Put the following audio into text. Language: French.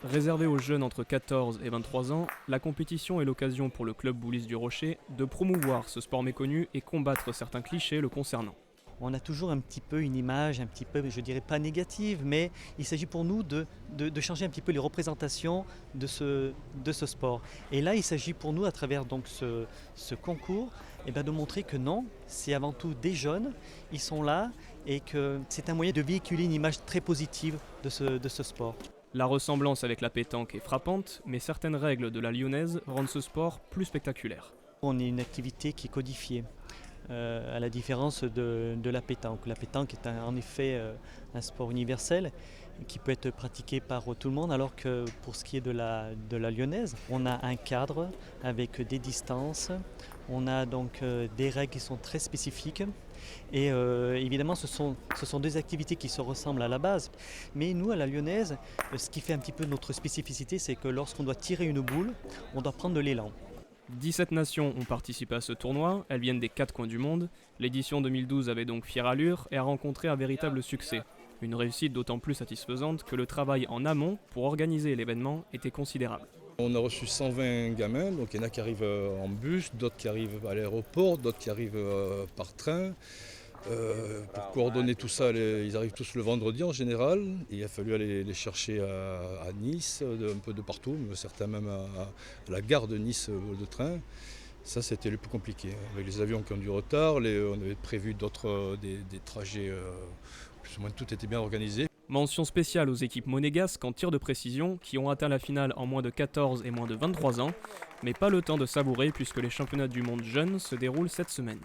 Réservée aux jeunes entre 14 et 23 ans, la compétition est l'occasion pour le club Boulis du Rocher de promouvoir ce sport méconnu et combattre certains clichés le concernant. On a toujours un petit peu une image, un petit peu, je dirais pas négative, mais il s'agit pour nous de changer un petit peu les représentations de ce sport. Et là, il s'agit pour nous, à travers donc ce concours, de montrer que non, c'est avant tout des jeunes, ils sont là, et que c'est un moyen de véhiculer une image très positive de ce sport. La ressemblance avec la pétanque est frappante, mais certaines règles de la lyonnaise rendent ce sport plus spectaculaire. On est une activité qui est codifiée, à la différence de la pétanque. La pétanque est en effet un sport universel qui peut être pratiqué par tout le monde, alors que pour ce qui est de la lyonnaise, on a un cadre avec des distances, on a donc des règles qui sont très spécifiques. Et évidemment, ce sont deux activités qui se ressemblent à la base. Mais nous, à la lyonnaise, ce qui fait un petit peu notre spécificité, c'est que lorsqu'on doit tirer une boule, on doit prendre de l'élan. 17 nations ont participé à ce tournoi, elles viennent des 4 coins du monde. L'édition 2012 avait donc fière allure et a rencontré un véritable succès. Une réussite d'autant plus satisfaisante que le travail en amont pour organiser l'événement était considérable. On a reçu 120 gamins, donc il y en a qui arrivent en bus, d'autres qui arrivent à l'aéroport, d'autres qui arrivent par train. Pour coordonner tout ça, ils arrivent tous le vendredi en général. Il a fallu aller les chercher à Nice, un peu de partout, mais certains même à la gare de Nice de train. Ça, c'était le plus compliqué. Avec les avions qui ont du retard, on avait prévu des trajets, plus ou moins tout était bien organisé. Mention spéciale aux équipes monégasques en tir de précision qui ont atteint la finale en moins de 14 et moins de 23 ans, mais pas le temps de savourer puisque les championnats du monde jeunes se déroulent cette semaine.